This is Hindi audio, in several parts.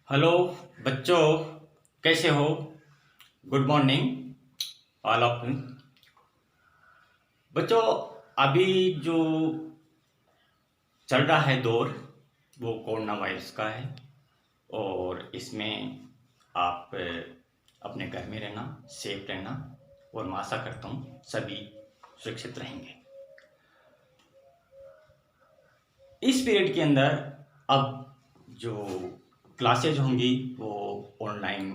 हेलो बच्चों, कैसे हो? Good morning all of you. बच्चों, अभी जो चल रहा है दौर वो कोरोना वायरस का है। और इसमें आप अपने घर में रहना, सेफ रहना, और मैं आशा करता हूँ सभी सुरक्षित रहेंगे। इस पीरियड के अंदर अब जो क्लासेज होंगी वो ऑनलाइन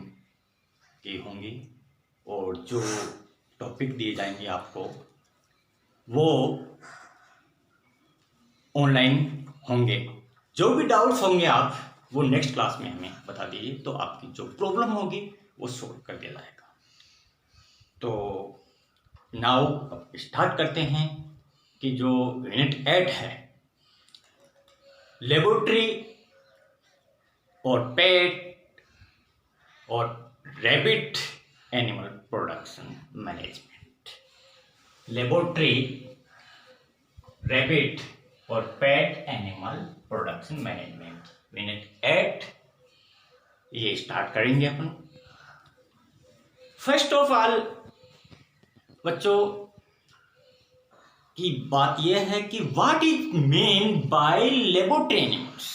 की होंगी, और जो टॉपिक दिए जाएंगे आपको वो ऑनलाइन होंगे। जो भी डाउट्स होंगे आप वो नेक्स्ट क्लास में हमें बता दीजिए, तो आपकी जो प्रॉब्लम होगी वो सॉल्व कर दिया जाएगा। तो नाउ स्टार्ट करते हैं कि जो यूनिट 8 है, लेबोरेटरी और पेट और rabbit animal production management. Laboratory, rabbit और pet animal production management, unit 8 ये स्टार्ट करेंगे अपन। फर्स्ट ऑफ ऑल बच्चों की बात यह है कि what is mean by laboratory animals,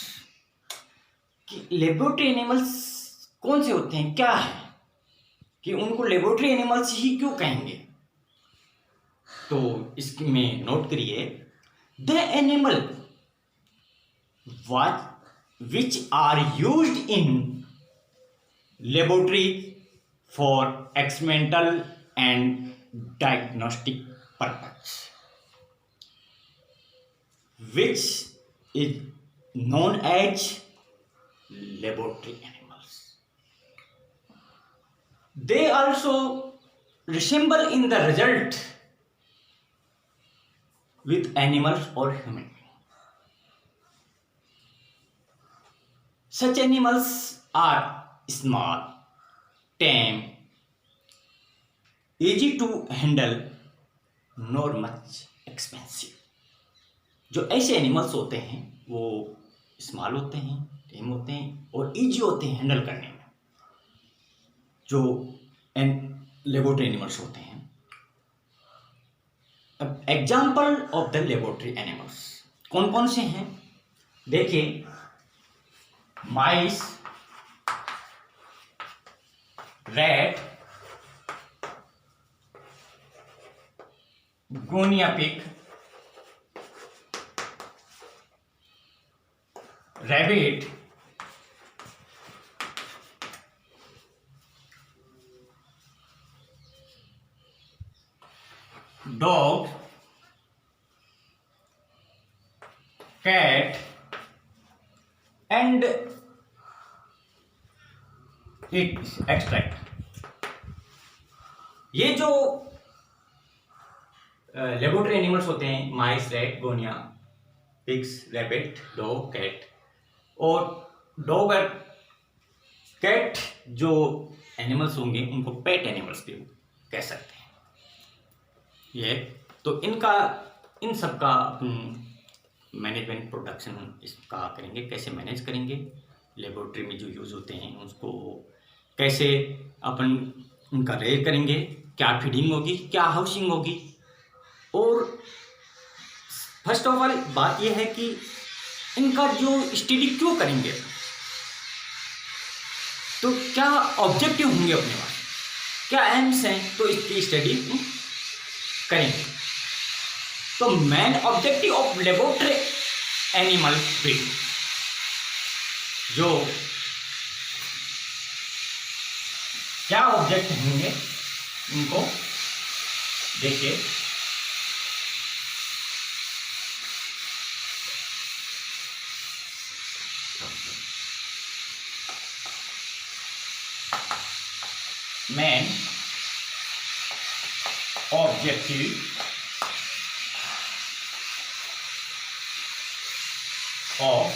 कि लेबोरेटरी एनिमल्स कौन से होते हैं, क्या है कि उनको लेबोरेटरी एनिमल्स ही क्यों कहेंगे। तो इसमें नोट करिए, the animal which are used in laboratory for experimental and diagnostic purpose, which is known as laboratory animals. They also resemble in the result with animals or human. Such animals are small, tame, easy to handle, nor much expensive. जो ऐसे एनिमल्स होते हैं वो स्मॉल होते हैं, टेम होते हैं और इजी होते हैं हैंडल करने में। जो लेबोरेटरी एनिमल्स होते हैं, अब example of the laboratory animals कौन कौन से हैं देखिए। Mice, rat, guinea pig, rabbit, dog, cat and extract. ये जो लेबोरेटरी एनिमल्स होते हैं, mice, rat, guinea, pigs, rabbit, dog, cat, और डॉग और कैट जो एनिमल्स होंगे उनको पेट एनिमल्स भी कह सकते हैं। ये तो इन सब का मैनेजमेंट, प्रोडक्शन इसका करेंगे, कैसे मैनेज करेंगे, लेबोरेटरी में जो यूज़ होते हैं उसको कैसे अपन उनका रेयर करेंगे, क्या फीडिंग होगी, क्या हाउसिंग होगी। और फर्स्ट ऑफ ऑल बात यह है कि इनका जो स्टडी क्यों करेंगे, तो क्या ऑब्जेक्टिव होंगे अपने पास, क्या एम्स हैं, तो इसकी स्टडी करेंगे। तो main objective of laboratory animal breeding, जो क्या ऑब्जेक्ट होंगे उनको देखिए। Main objective of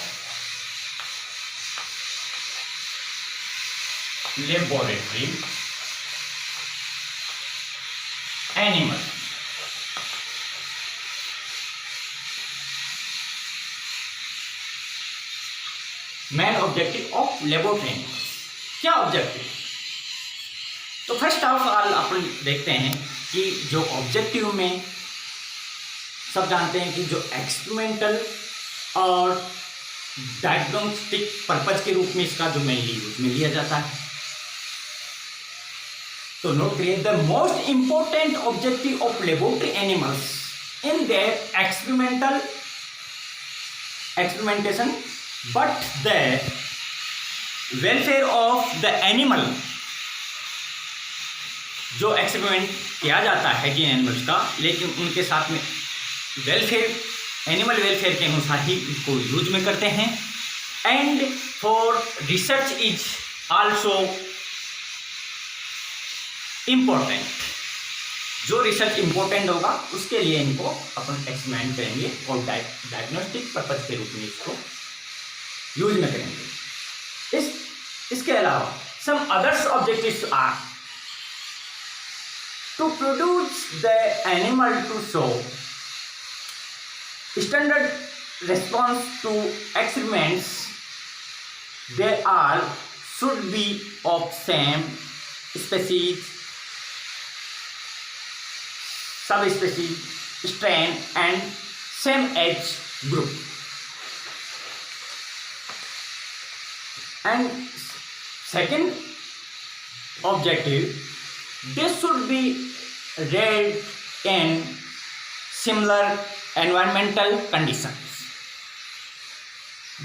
laboratory animal, main objective of laboratory animals. क्या ऑब्जेक्टिव? तो फर्स्ट ऑफ ऑल अपन देखते हैं कि जो ऑब्जेक्टिव में सब जानते हैं कि जो एक्सपेरिमेंटल और डायग्नोस्टिक पर्पज के रूप में इसका जो मेनली यूज में लिया जाता है। तो नोट करिए, the most important objective of laboratory animals in their experimentation but the welfare of the animal। जो एक्सपेरिमेंट किया जाता है जिन एनिमल्स का, लेकिन उनके साथ में एनिमल वेलफेयर के अनुसार ही इसको यूज में करते हैं। And for research is also important. जो रिसर्च इम्पोर्टेंट होगा उसके लिए इनको अपन एक्सपेरिमेंट करेंगे और डायग्नोस्टिक पर्पज के रूप में इसको यूज में करेंगे। इसके अलावा some others objectives are to produce the animal to show standard response to experiments। They all should be of same species, subspecies, strain and same age group। And second objective, they should be reared in similar environmental conditions।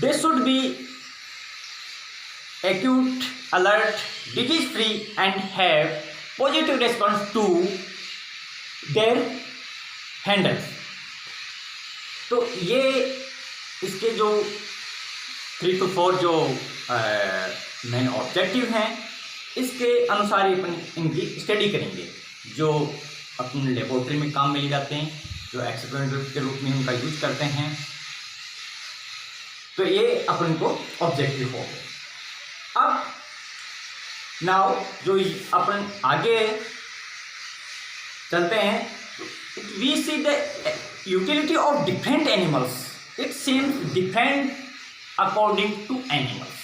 They should be acute, alert, disease free and have positive response to their handlers। तो ये इसके जो 3 to 4 जो मेन ऑब्जेक्टिव हैं, इसके अनुसार ही अपन इनकी स्टडी करेंगे। जो अपने लेबोरेटरी में काम में ले जाते हैं, जो एक्सपेरिमेंट के रूप में उनका यूज करते हैं, तो ये अपन को ऑब्जेक्टिव हो गए। अब नाउ जो अपन आगे चलते हैं, we see the utility of different animals. It seems different according to animals.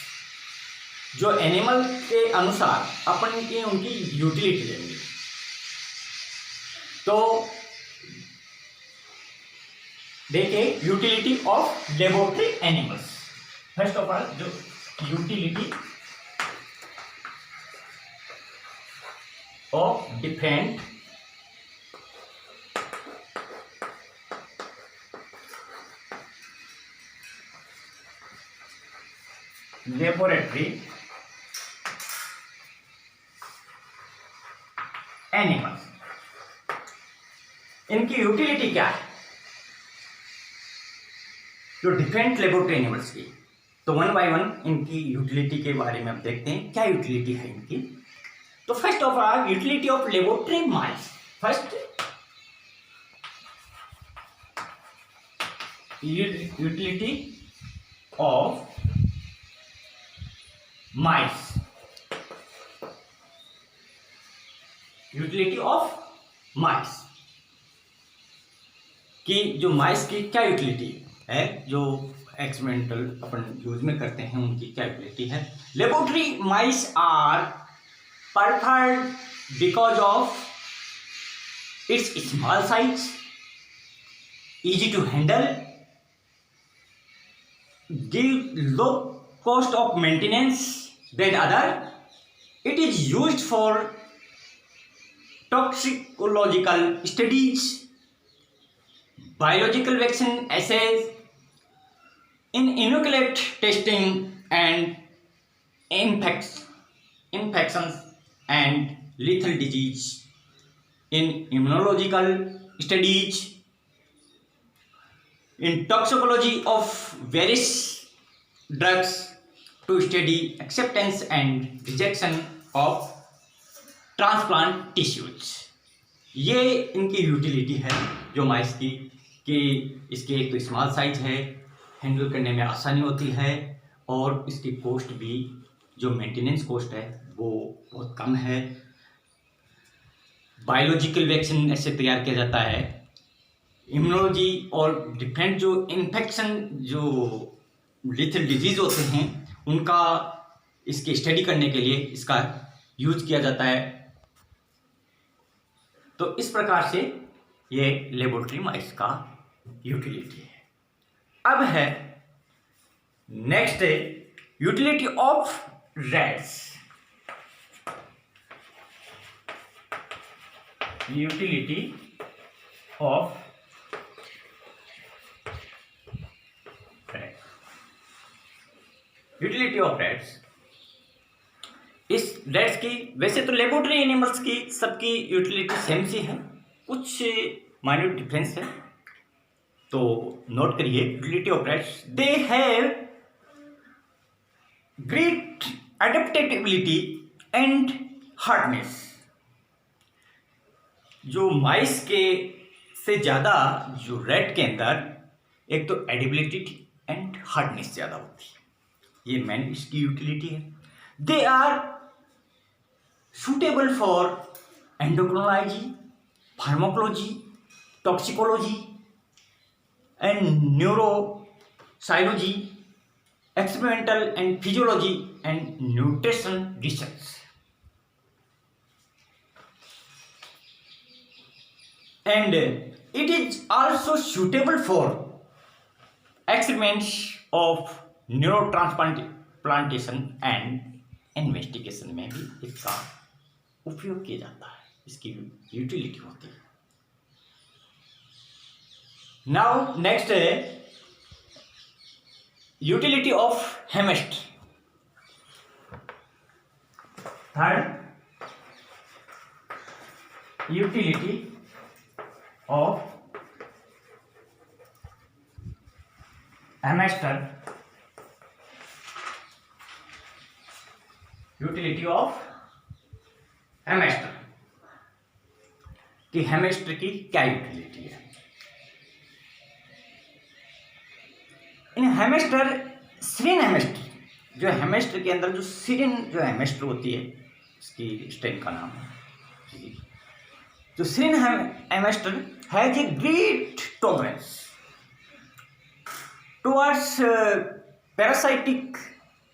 जो एनिमल के अनुसार अपन की उनकी यूटिलिटी लेंगे। तो देखिए, utility of laboratory animals. First of all जो utility of different laboratory animals, इनकी यूटिलिटी क्या है? जो डिफरेंट लेबोरेटरी एनिमल्स की, तो वन बाय वन इनकी यूटिलिटी के बारे में अब देखते हैं क्या यूटिलिटी है इनकी। तो first of all utility of laboratory mice. First utility of mice. Utility of mice की, जो माइस की क्या यूटिलिटी है, जो एक्सपेरिमेंटल अपन यूज में करते हैं, उनकी क्या यूटिलिटी है। Laboratory mice are preferred because of its small size, easy to handle, give low cost of maintenance than other. It is used for toxicological studies, biological vaccine assays, in inoculate testing and infections and lethal disease, in immunological studies, in toxicology of various drugs to study acceptance and rejection of transplant tissues। ये इनकी यूटिलिटी है जो माइस की, कि इसके एक तो स्मॉल साइज है, हैंडल करने में आसानी होती है, और इसकी कॉस्ट भी, जो मेंटेनेंस कॉस्ट है वो बहुत कम है। बायोलॉजिकल वैक्सीन ऐसे तैयार किया जाता है, इम्यूनोलॉजी और डिफरेंट जो इन्फेक्शन, जो लिथल डिजीज होते हैं, उनका इसकी स्टडी करने के लिए इसका यूज किया जाता है। तो इस प्रकार से ये लेबोरेटरी माइस का यूटिलिटी है। अब है next utility of rats. Utility of rats. Utility of rats, इस रैट्स की वैसे तो लेबोरेटरी एनिमल्स की सबकी यूटिलिटी सेम सी है, कुछ माइन्यूट डिफरेंस है, तो नोट करिए। Utility of rats, they have great adaptability and hardness. जो माइस के से ज़्यादा जो रैट के अंदर एक तो एडिबिलिटी एंड हार्डनेस ज़्यादा होती है, ये मेन इसकी यूटिलिटी है। They are suitable for endocrinology, pharmacology, toxicology, and neurosciology, experimental and physiology, and nutrition research. And it is also suitable for experiments of neurotransplantation and investigation में भी इसका उपयोग किया जाता है, इसकी यूटिलिटी होती है। नाउ नेक्स्ट है utility of hamster. Third, utility of hamster. Utility of hamster कि हेमिस्टर की क्या यूटिलिटी है। इन हेमिस्टर, सीरिन हेमिस्टर, जो हेमिस्टर के अंदर जो सीरिन जो हेमिस्टर होती है, इसकी स्ट्रेन का नाम है, जो Syrian hamster has a great tolerance towards parasitic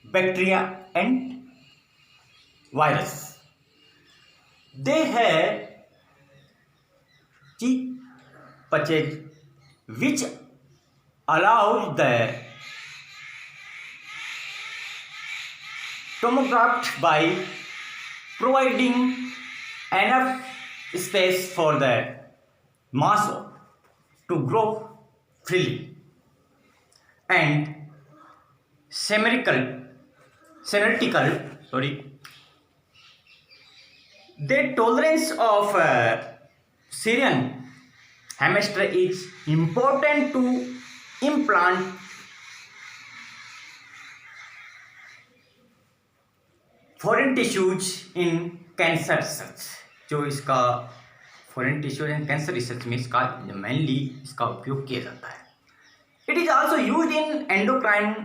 bacteria and virus. They have cheek patches which allows the tomograph by providing enough space for the mass to grow freely and symmetrical The tolerance of Syrian hemisphere is important to implant foreign tissues in cancer research। जो इसका foreign tissue in cancer research में इसका mainly इसका उपयोग किया जाता है। It is also used in endocrine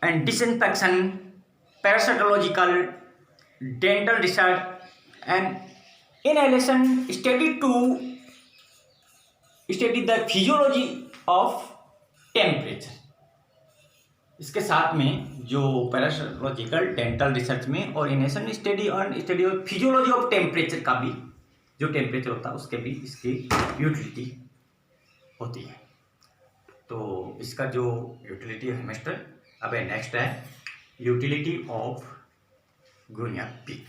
and disinfection, parasitological, dental research and inhalation study to study the physiology of temperature। इसके साथ में जो पैरासोलॉजिकल, डेंटल रिसर्च में और इनहेलेशन स्टडी और study of physiology of temperature का भी, जो टेम्परेचर होता है उसके भी इसकी यूटिलिटी होती है। तो इसका जो यूटिलिटी है हेमिस्टर। अब नेक्स्ट है utility of guinea pig.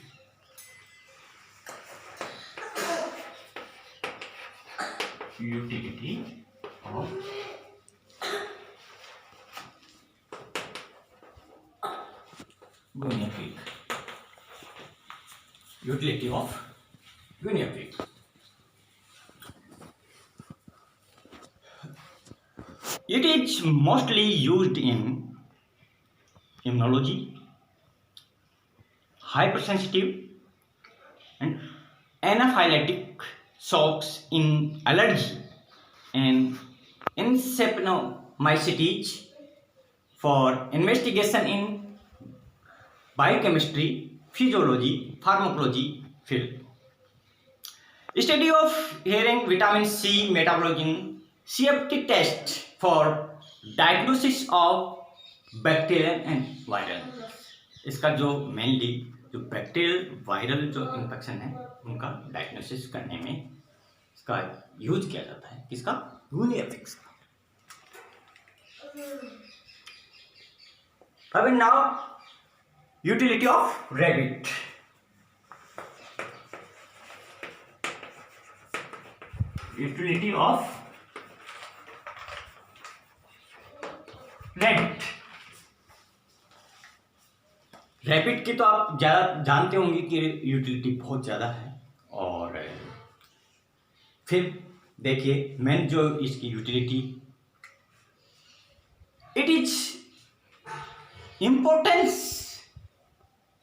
Utility of guinea pig. Utility of guinea pig. It is mostly used in immunology, hypersensitive and anaphylactic shocks in allergy and encephalomycetes for investigation in biochemistry, physiology, pharmacology field. Study of hearing, vitamin C metabolism, CFT test for diagnosis of bacterial and viral. इसका जो मेनली जो बैक्टीरियल वायरल जो इन्फेक्शन है उनका डायग्नोसिस करने में इसका यूज किया जाता है। किसका? यूनिएफिक्स का। अब now utility of rabbit. Utility of rabbit. Rabbit की तो आप ज़्यादा जानते होंगे कि यूटिलिटी बहुत ज़्यादा है। और फिर देखिए मेन जो इसकी utility, it is importance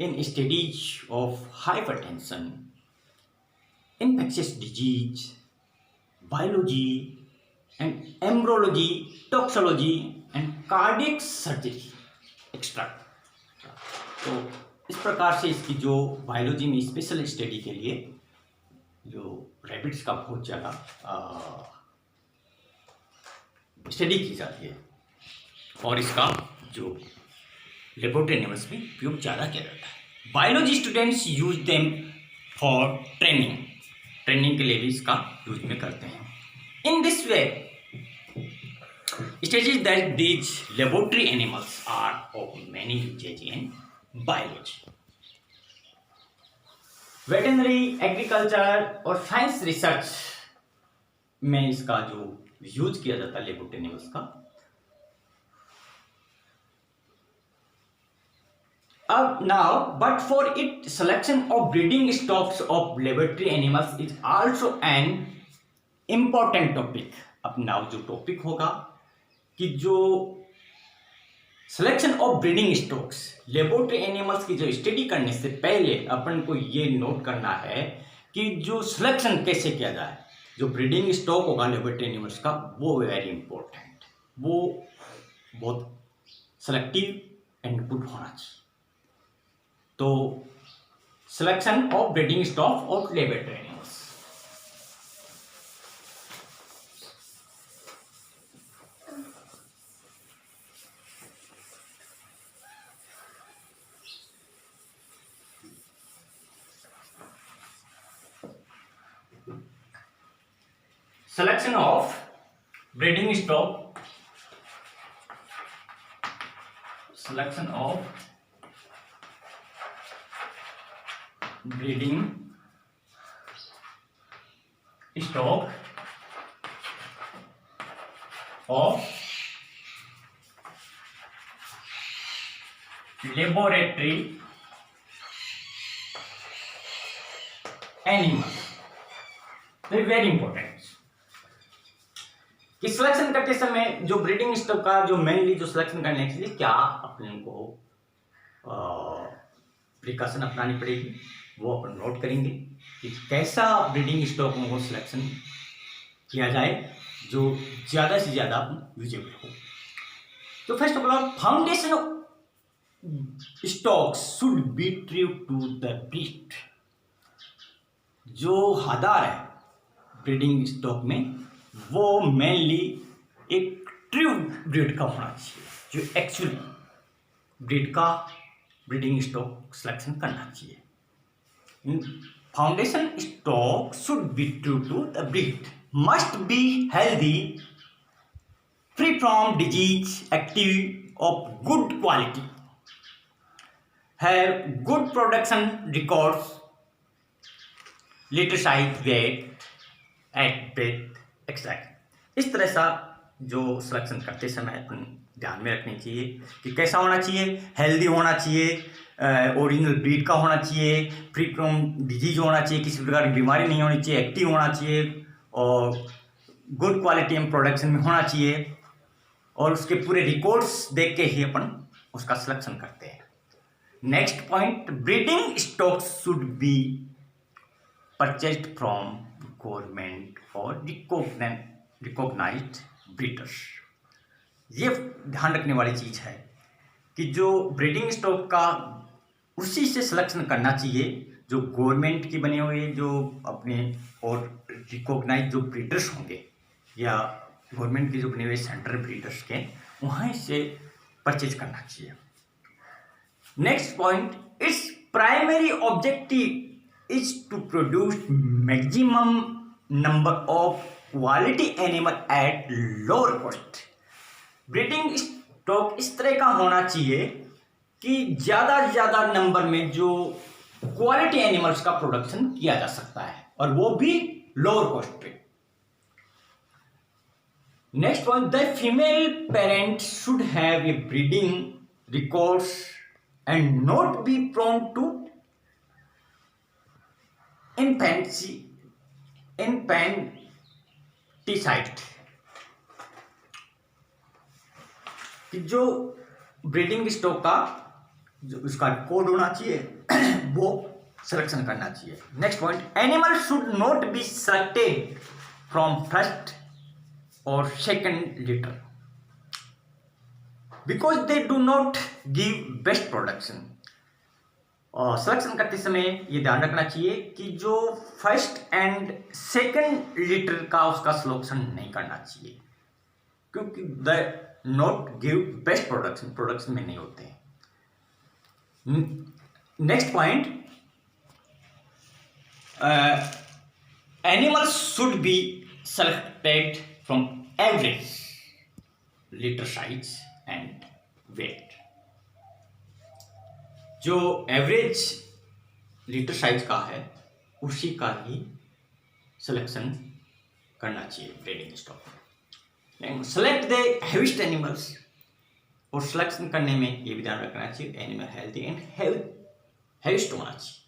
in studies of hypertension, infectious disease, biology and embryology, toxicology and cardiac surgery extra. तो इस प्रकार से इसकी जो बायोलॉजी में स्पेशल स्टडी के लिए जो रैबिट्स का बहुत ज़्यादा स्टडी की जाती है और इसका जो लेबोरेटरी एनिमल्स में उपयोग ज़्यादा किया जाता है। Biology students use them for training के लिए भी इसका यूज में करते हैं। In this way stages that these laboratory animals are of many usages in biology. Veterinary, agriculture और साइंस रिसर्च में इसका जो यूज किया जाता है लेबोरेटरी एनिमल्स का। Now, but for it, selection of breeding stocks of laboratory animals is also an important topic. अब now जो टॉपिक होगा कि जो selection of breeding stocks laboratory animals की जो स्टडी करने से पहले अपन को ये नोट करना है कि जो सिलेक्शन कैसे किया जाए। जो ब्रीडिंग स्टॉक होगा लेबोरेटरी एनिमल्स का वो वेरी इंपॉर्टेंट, वो बहुत सेलेक्टिव एंड गुड होना चाहिए। तो selection of breeding stock of laboratory animals. Selection of breeding stock, selection of breeding stock of laboratory animals, very important। कि सिलेक्शन करते समय जो ब्रीडिंग स्टॉक का जो मेनली जो सिलेक्शन करने के लिए क्या अपने को प्रिकॉशन अपनानी पड़ेगी वो अपन नोट करेंगे कि कैसा ब्रीडिंग स्टॉक को सिलेक्शन किया जाए जो ज़्यादा से ज़्यादा यूजेबल हो। तो first of all foundation of stocks should be true to the breed. जो आधार है ब्रीडिंग स्टॉक में वो मेनली एक ट्रू ब्रीड का होना चाहिए, जो एक्चुअली ब्रीड का ब्रीडिंग स्टॉक सिलेक्शन करना चाहिए। Foundation stock should be true to the breed, must be healthy, free from disease, active, of good quality, have good production records, litter size, weight, at birth extract. इस तरह सा जो सिलेक्शन करते समय अपन ध्यान में रखनी चाहिए कि कैसा होना चाहिए, हेल्दी होना चाहिए, ओरिजिनल ब्रीड का होना चाहिए, फ्री फ्रॉम डिजीज होना चाहिए, किसी प्रकार की बीमारी नहीं होनी चाहिए, एक्टिव होना चाहिए और गुड क्वालिटी एंड प्रोडक्शन में होना चाहिए और उसके पूरे रिकॉर्ड्स देख के ही अपन उसका सिलेक्शन करते हैं। Next point, breeding stocks should B purchased from government और रिकॉग्नाइज्ड ब्रीडर्स। ये ध्यान रखने वाली चीज़ है कि जो ब्रीडिंग स्टॉक का उसी से सिलेक्शन करना चाहिए जो गवर्नमेंट की बने हुए जो अपने और रिकॉग्नाइज जो ब्रीडर्स होंगे या गवर्नमेंट के जो बने हुए सेंट्रल ब्रीडर्स के वहीं से परचेज करना चाहिए। Next point, its primary objective is to produce maximum number of quality animal at lower cost. Breeding stock इस तरह का होना चाहिए कि ज़्यादा से ज़्यादा नंबर में जो क्वालिटी एनिमल्स का प्रोडक्शन किया जा सकता है, और वो भी लोअर कॉस्ट पे। Next one, the female parent should have a breeding records and not be prone to infanticide. कि जो ब्रीडिंग स्टॉक का जो उसका कोड होना चाहिए वो सिलेक्शन करना चाहिए। Next point, animal should not be selected from first और second litter because they do not give best production. और सिलेक्शन करते समय ये ध्यान रखना चाहिए कि जो फर्स्ट एंड सेकंड लिटर का उसका सिलेक्शन नहीं करना चाहिए, क्योंकि the not give best production में नहीं होते हैं। Next point, animals should be selected from average litter size and weight. जो एवरेज लिटर साइज का है उसी का ही सिलेक्शन करना चाहिए ब्रीडिंग स्टॉक में। सेलेक्ट द हेवीस्ट एनिमल्स, और सिलेक्शन करने में ये भी ध्यान रखना चाहिए एनिमल हेल्थी एंड हेवीस्ट होना चाहिए,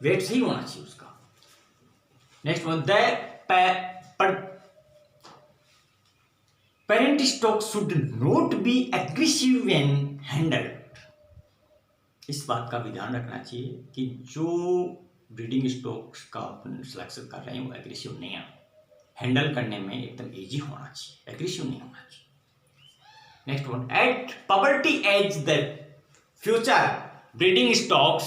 वेट सही होना चाहिए उसका। Next one, the parent stock should not B aggressive when handled. इस बात का भी ध्यान रखना चाहिए कि जो ब्रीडिंग स्टॉक्स का अपन सिलेक्शन कर रहे हैं वो एग्रेसिव नहीं है, हैंडल करने में एकदम इजी होना चाहिए, एग्रेसिव नहीं होना चाहिए। Next one, at puberty age the future breeding stocks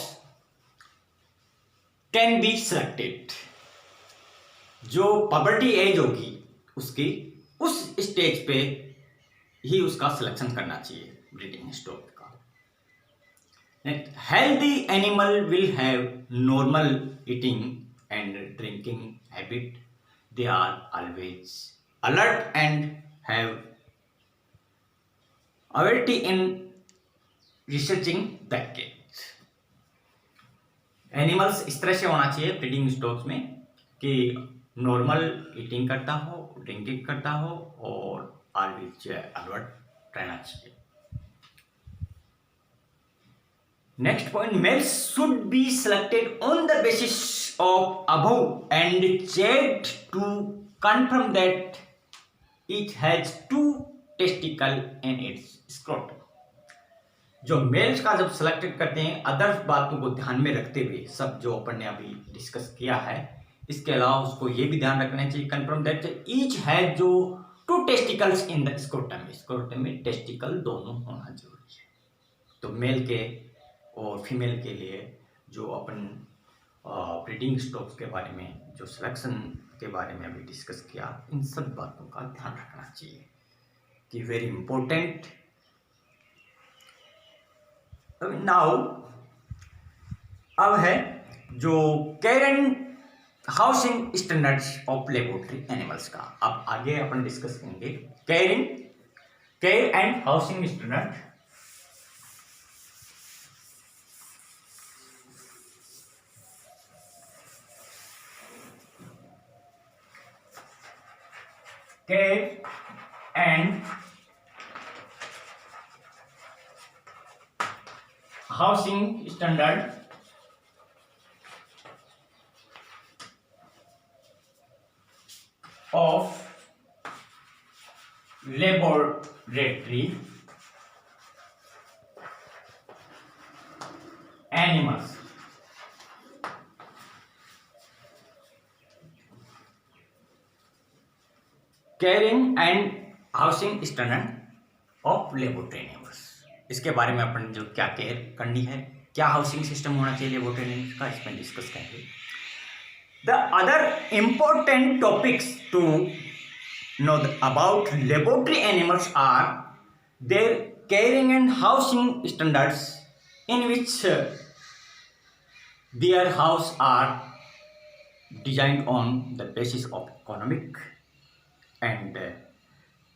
can be selected. जो पबर्टी एज होगी उसकी उस स्टेज पे ही उसका सिलेक्शन करना चाहिए ब्रीडिंग स्टॉक का। Healthy animal will have normal eating and drinking habit, they are always alert and have ability in researching package। Animals इस तरह से होना चाहिए ब्रीडिंग स्टॉक्स में कि नॉर्मल ईटिंग करता हो, ड्रिंकिंग करता हो और ऑलवेज अलर्ट रहना चाहिए। Next point, males should be selected on the basis of above and checked to confirm that it has two testicle in its scrotum। जो मेल्स का जब सिलेक्टेड करते हैं अदर बातों को ध्यान में रखते हुए, सब जो अपन ने अभी डिस्कस किया है, इसके अलावा उसको ये भी ध्यान रखना चाहिए कंफर्म दैट ईच हैज जो two testicles in the scrotum. Scrotum में टेस्टिकल दोनों होना जरूरी है। तो मेल के और फीमेल के लिए जो अपन ब्रीडिंग स्टॉक्स के बारे में, जो सिलेक्शन के बारे में अभी डिस्कस किया, इन सब बातों का ध्यान रखना चाहिए कि वेरी इंपॉर्टेंट। नाउ अब है जो care and housing standards of laboratory animals का। अब आगे अपन डिस्कस करेंगे care and housing standard. Care and housing standard of laboratory animals। Caring and housing standard of laboratory animals, इसके बारे में अपन जो क्या केयर करनी है, क्या हाउसिंग सिस्टम होना चाहिए लेबोरेटरी एनिमल्स का, इसमें डिस्कस करेंगे। The other important topics to know about laboratory animals are their caring and housing standards, in which their house are designed on the basis of economic and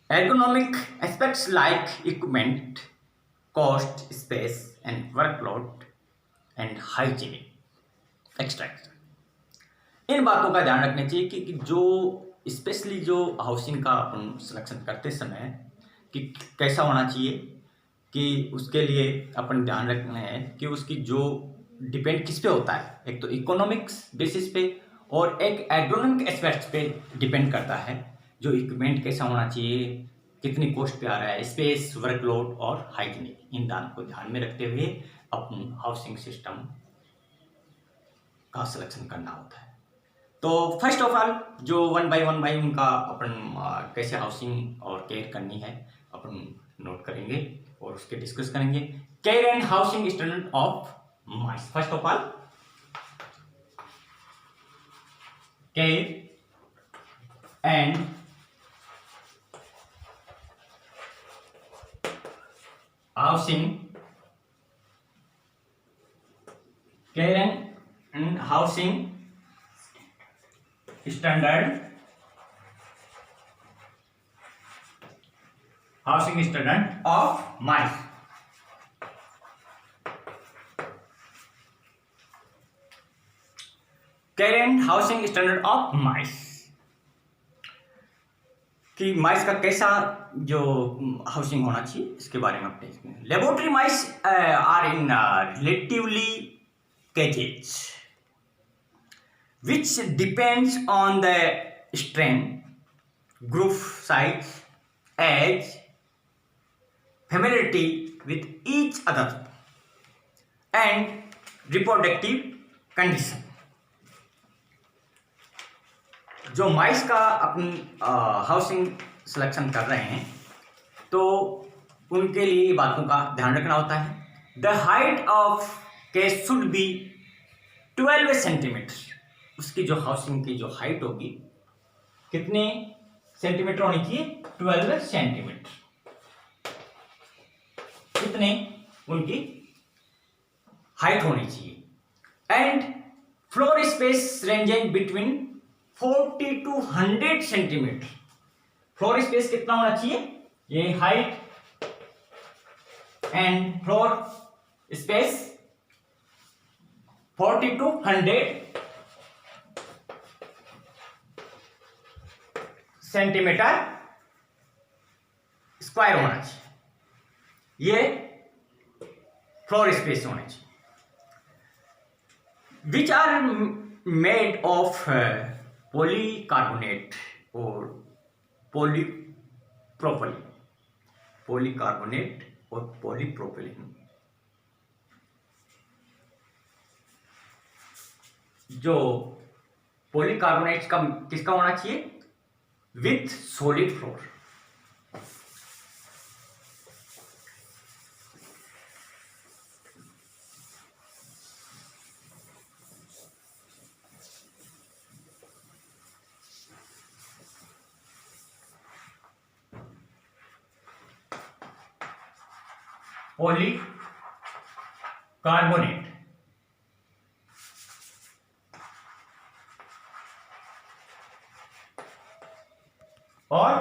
ergonomic aspects like equipment, cost, space, and workload and hygienic extract. इन बातों का ध्यान रखना चाहिए कि जो स्पेशली जो हाउसिंग का अपन सिलेक्शन करते समय कि कैसा होना चाहिए, कि उसके लिए अपन ध्यान रखना है कि उसकी जो डिपेंड किस पे होता है, एक तो इकोनॉमिक्स बेसिस पे और एक एग्रोनॉमिक एस्पेक्ट पे डिपेंड करता है। जो इक्विपमेंट कैसा होना चाहिए, कितनी कॉस्ट पे आ रहा है, स्पेस, वर्कलोड और हाइजीनिक, इन दानों को ध्यान में रखते हुए अपन हाउसिंग सिस्टम का सिलेक्शन करना होता है। तो फर्स्ट ऑफ ऑल जो वन बाय उनका अपन कैसे हाउसिंग और केयर करनी है अपन नोट करेंगे और उसके डिस्कस करेंगे। Care and housing standard of mice. First of all care and housing, care and housing standard of mice। Care and housing standard of mice, कि माइस का कैसा जो हाउसिंग होना चाहिए इसके बारे में अपने laboratory mice are in relatively cages which depends on the strength, group size, age, familiarity with each other and reproductive condition। जो माइस का अपन हाउसिंग सिलेक्शन कर रहे हैं तो उनके लिए बातों का ध्यान रखना होता है। The height of cage should be 12 centimetre. उसकी जो हाउसिंग की जो हाइट होगी कितने सेंटीमीटर होनी चाहिए, 12 सेंटीमीटर, कितने उनकी हाइट होनी चाहिए। And floor space ranging between 40 to 100 centimetre. Floor space कितना होना चाहिए, ये height and floor space 40 to 100 centimetre square होना चाहिए, ये फ्लोर स्पेस होना चाहिए। Which are made of polycarbonate और पॉलीप्रोपिलीन। पॉलीकार्बोनेट और पॉलीप्रोपिलीन जो पॉलीकार्बोनेट का किसका होना चाहिए, विथ सॉलिड फ्लोर। पॉलीकार्बोनेट और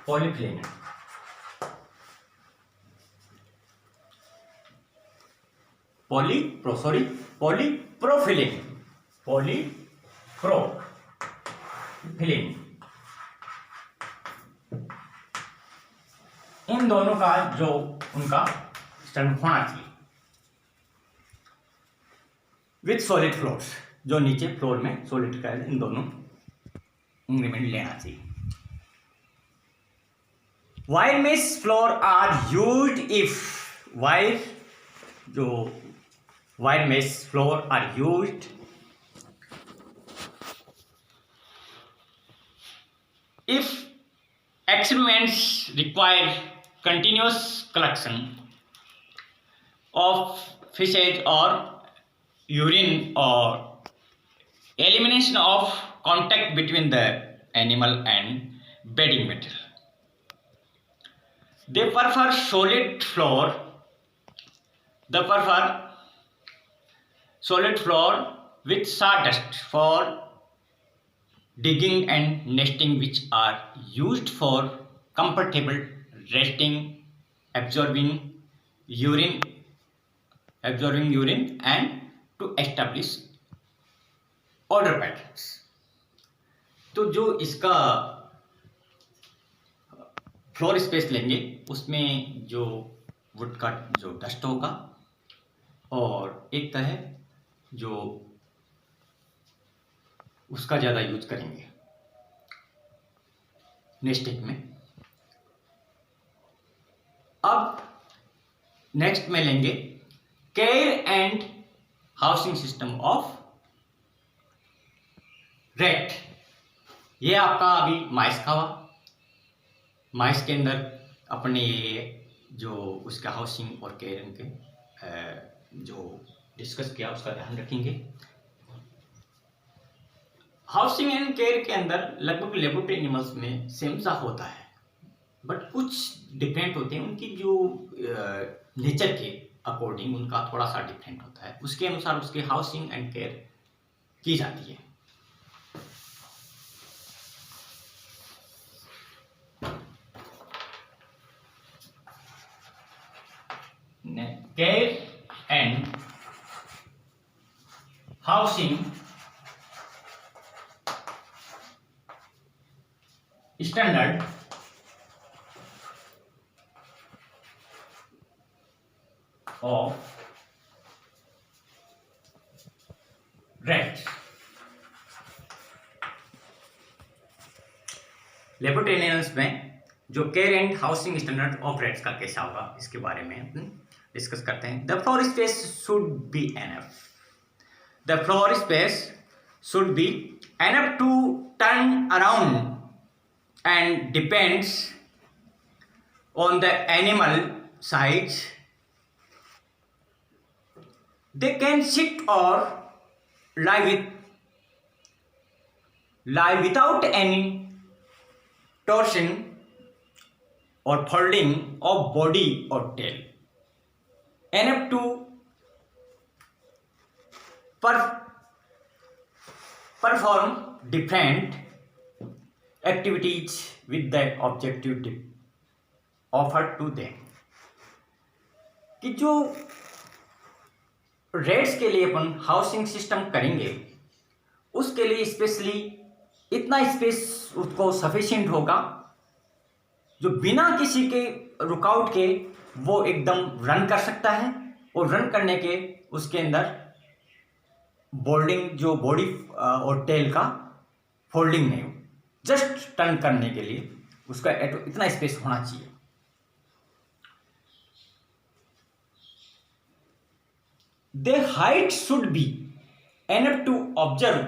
पॉलीफिलीन। पॉलीप्रोफिलीन, पॉलीप्रोफिलीन, इन दोनों का जो उनका स्टैंड होना चाहिए विथ सॉलिड फ्लोर्स, जो नीचे फ्लोर में सॉलिड का इन दोनों इंग्रीमेंट लेना चाहिए। Wire mesh floor are used if wire mesh floor are used if experiments require continuous collection of feces or urine or elimination of contact between the animal and bedding material. They prefer solid floor. They prefer solid floor with sawdust for digging and nesting, which are used for comfortable resting, absorbing urine and to establish order patterns. तो जो इसका फ्लोर स्पेस लेंगे उसमें जो वुड का जो डस्ट होगा और एक है जो उसका ज़्यादा यूज करेंगे नेस्टिंग में। अब नेक्स्ट में लेंगे care and housing system of rat. ये आपका अभी माइस का हुआ। माइस के अंदर अपने जो उसका हाउसिंग और केयर के जो डिस्कस किया उसका ध्यान रखेंगे। हाउसिंग एंड केयर के अंदर लगभग लेबोरेटरी एनिमल्स में सेम सा होता है, बट कुछ डिफरेंट होते हैं। उनकी जो नेचर के अकॉर्डिंग उनका थोड़ा सा डिफरेंट होता है, उसके अनुसार उसकी हाउसिंग एंड केयर की जाती है। Care and housing standard of rats. Laboratory animals में जो care and housing standard of rats का कैसा होगा इसके बारे में डिस्कस करते हैं। The floor space should be enough. The floor space should be enough to turn around and depends on the animal size. They can sit or lie without any torsion or folding of body or tail, enough to perform different activities with the objective offered to them। कि जो रेट्स के लिए अपन हाउसिंग सिस्टम करेंगे उसके लिए स्पेशली इतना स्पेस उसको सफिशिएंट होगा जो बिना किसी के रुकावट के वो एकदम रन कर सकता है, और रन करने के उसके अंदर बोल्डिंग जो बॉडी और टेल का फोल्डिंग नहीं हो, जस्ट टर्न करने के लिए उसका इतना स्पेस होना चाहिए। Their height should be enough to observe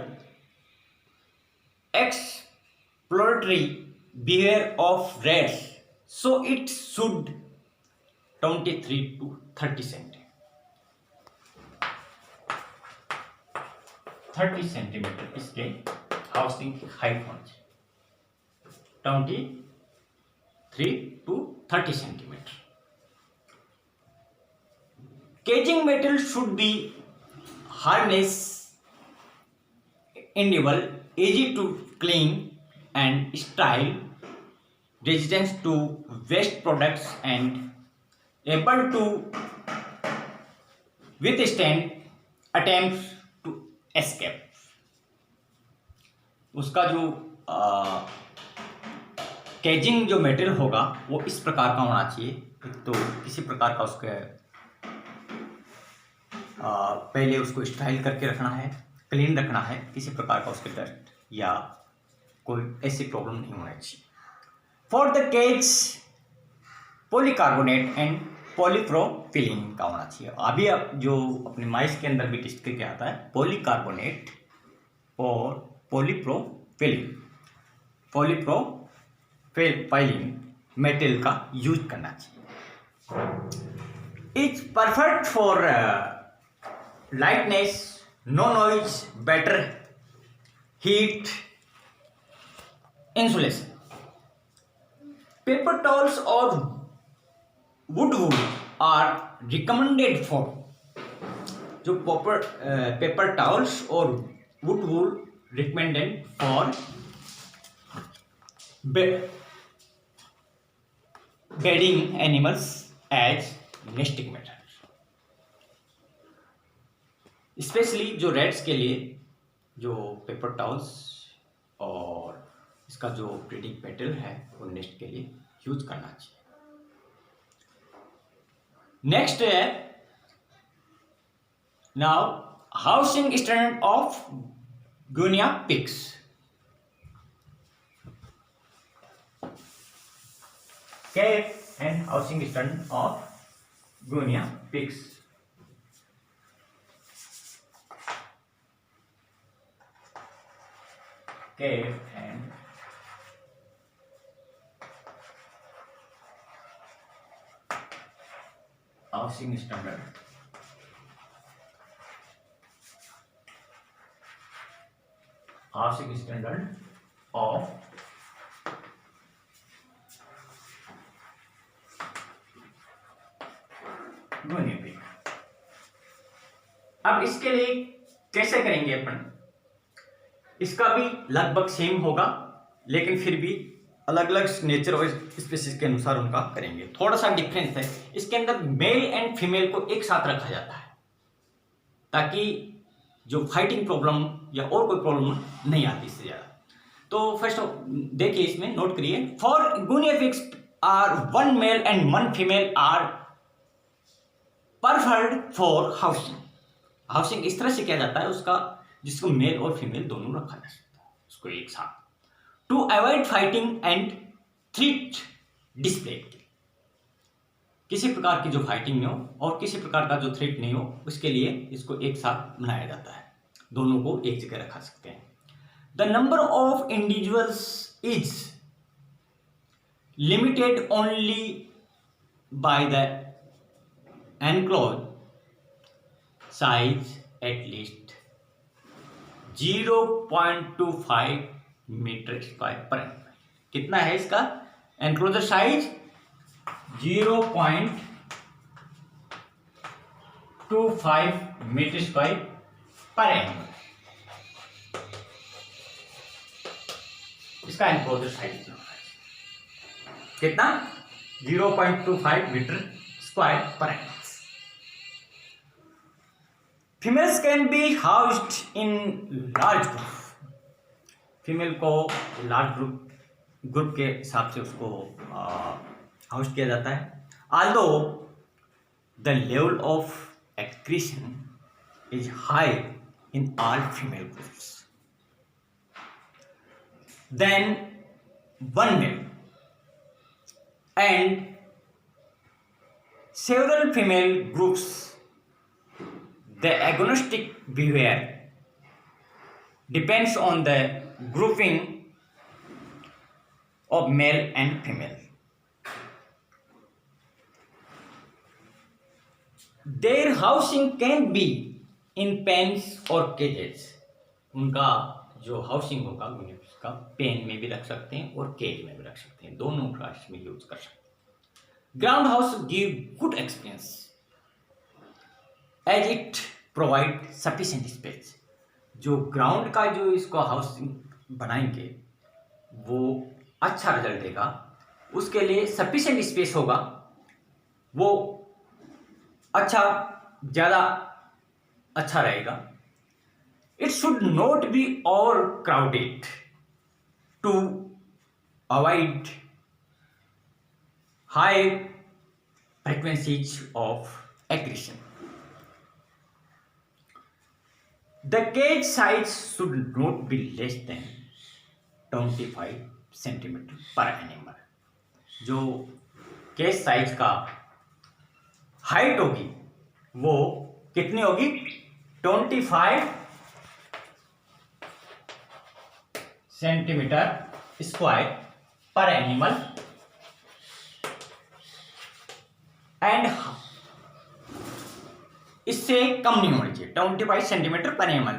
exploratory behavior of rats, so it should 23 to 30 centimeter। 30 centimetre इसके हाउसिंग की हाइट होनी चाहिए, 23 to 30 centimetre. Caging material should be harness enable, easy to clean and style, resistant to waste products and able to withstand attempts to escape। उसका जो केजिंग जो मटेरियल होगा वो इस प्रकार का होना चाहिए। तो किसी प्रकार का उसके पहले उसको स्टाइल करके रखना है, क्लीन रखना है, किसी प्रकार का उसके डस्ट या कोई ऐसी प्रॉब्लम नहीं होना चाहिए। For the cage polycarbonate and polypropylene का होना चाहिए। अभी अब जो अपने माइस के अंदर भी टेस्ट करके आता है पॉलीकार्बोनेट और पॉलीप्रोपिलीन मेटेरियल का यूज करना चाहिए। It's perfect for lightness, no noise, better heat, insulation. Paper towels or wood wool are recommended for जो पेपर टॉवल्स और wood wool recommended for bedding animals as nesting method, specially जो रेड्स के लिए जो पेपर टॉवल्स और इसका जो ब्रीडिंग पेटल है वो नेस्ट के लिए यूज करना चाहिए। नेक्स्ट है now housing standard of guinea pigs. Cave and housing standard of guinea pigs. Cave and housing standard of guinea pig. अब इसके लिए कैसे करेंगे अपन, इसका भी लगभग सेम होगा लेकिन फिर भी अलग अलग नेचर और स्पीशीज के अनुसार उनका करेंगे। थोड़ा सा डिफरेंस है, इसके अंदर मेल एंड फीमेल को एक साथ रखा जाता है ताकि जो फाइटिंग प्रॉब्लम या और कोई प्रॉब्लम नहीं आती इससे ज्यादा। तो फर्स्ट देखिए, इसमें नोट करिए, for guinea pigs are one male and one female are preferred for housing. Housing इस तरह से किया जाता है उसका जिसको मेल और फीमेल दोनों रखा जा सकता है उसको एक साथ, to avoid fighting and threat display. किसी प्रकार की जो फाइटिंग नहीं हो और किसी प्रकार का जो थ्रेट नहीं हो उसके लिए इसको एक साथ बनाया जाता है, दोनों को एक जगह रखा सकते हैं। The number of individuals is limited only by the enclose size at least 0.25 metre square per animal. कितना है इसका enclosure size? 0.25 metre square per animal, इसका एनक्लोजर साइज कितना? 0.25 metre square per animal. Females can be housed in large group. Female को लार्ज ग्रुप के हिसाब से उसको हाउस किया जाता है। Although the level of aggression is high in all female groups than one male and several female groups, the agonistic behavior depends on the grouping of male and female. Their housing can be in pens or cages. उनका जो हाउसिंग होगा उसका पेन में भी रख सकते हैं और केज में भी रख सकते हैं, दोनों क्लास में यूज कर सकते हैं। Ground house give good experience as it provide sufficient space. जो ग्राउंड का जो इसको हाउसिंग बनाएंगे वो अच्छा रिजल्ट देगा, उसके लिए सफिशिएंट स्पेस होगा, वो अच्छा ज़्यादा अच्छा रहेगा। It should not be over crowded to avoid high frequencies of aggression. The cage size should not be less than 25 centimetre पर एनिमल। जो केज साइज का हाइट होगी वो कितनी होगी? 25 centimetre square per animal and इससे कम नहीं होनी चाहिए, 25 सेंटीमीटर पर एम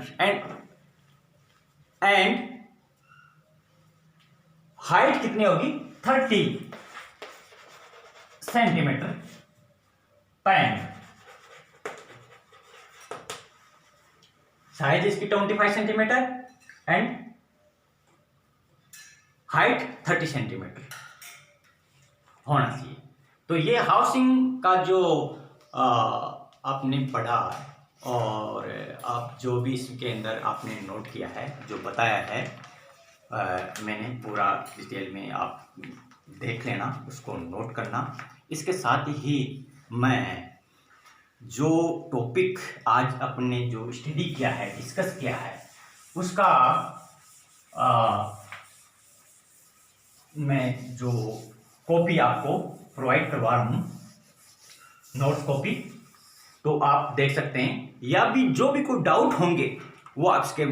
एंड हाइट कितनी होगी 30 सेंटीमीटर पर एम। साइज इसकी 25 सेंटीमीटर एंड हाइट 30 सेंटीमीटर होना चाहिए। तो ये हाउसिंग का जो आपने पढ़ा और आप जो भी इसके अंदर आपने नोट किया है, जो बताया है, मैंने पूरा डिटेल में आप देख लेना, उसको नोट करना। इसके साथ ही मैं जो टॉपिक आज अपने जो स्टडी किया है, डिस्कस किया है, उसका मैं जो कॉपी आपको प्रोवाइड करवा रहा हूँ, नोट्स कॉपी, तो आप देख सकते हैं, या भी जो भी कोई डाउट होंगे वो आप इसके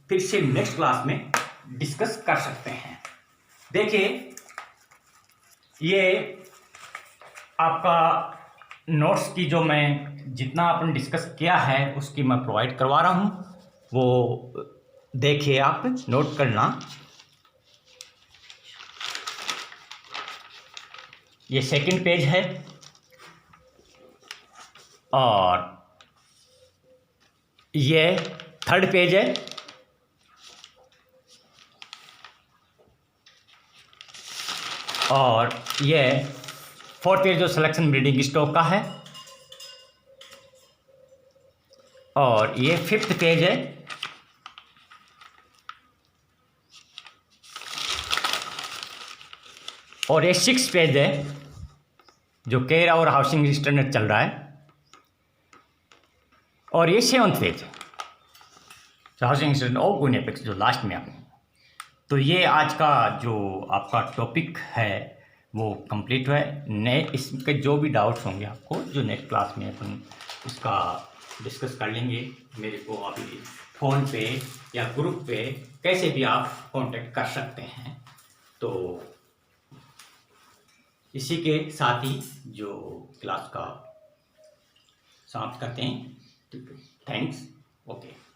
फिर से नेक्स्ट क्लास में डिस्कस कर सकते हैं। देखिए, ये आपका नोट्स की जो मैं जितना अपन डिस्कस किया है उसकी मैं प्रोवाइड करवा रहा हूँ, वो देखिए, आप नोट करना। ये सेकंड पेज है और ये थर्ड पेज है और ये फोर्थ पेज जो सिलेक्शन ब्रीडिंग स्टॉक का है और ये फिफ्थ पेज है और ये सिक्स पेज है जो केयर और हाउसिंग स्टैंडर्ड चल रहा है और ये सेवंथ पेज है हाउसिंग स्टैंडर्ड और गुनिया जो लास्ट में आपने। तो ये आज का जो आपका टॉपिक है वो कंप्लीट हुआ है। नए इसके जो भी डाउट्स होंगे आपको, जो नेक्स्ट क्लास में अपन उसका डिस्कस कर लेंगे। मेरे को अभी फ़ोन पे या ग्रुप पे कैसे भी आप कांटेक्ट कर सकते हैं। तो इसी के साथ ही जो क्लास का समाप्त करते हैं। थैंक्स। ओके।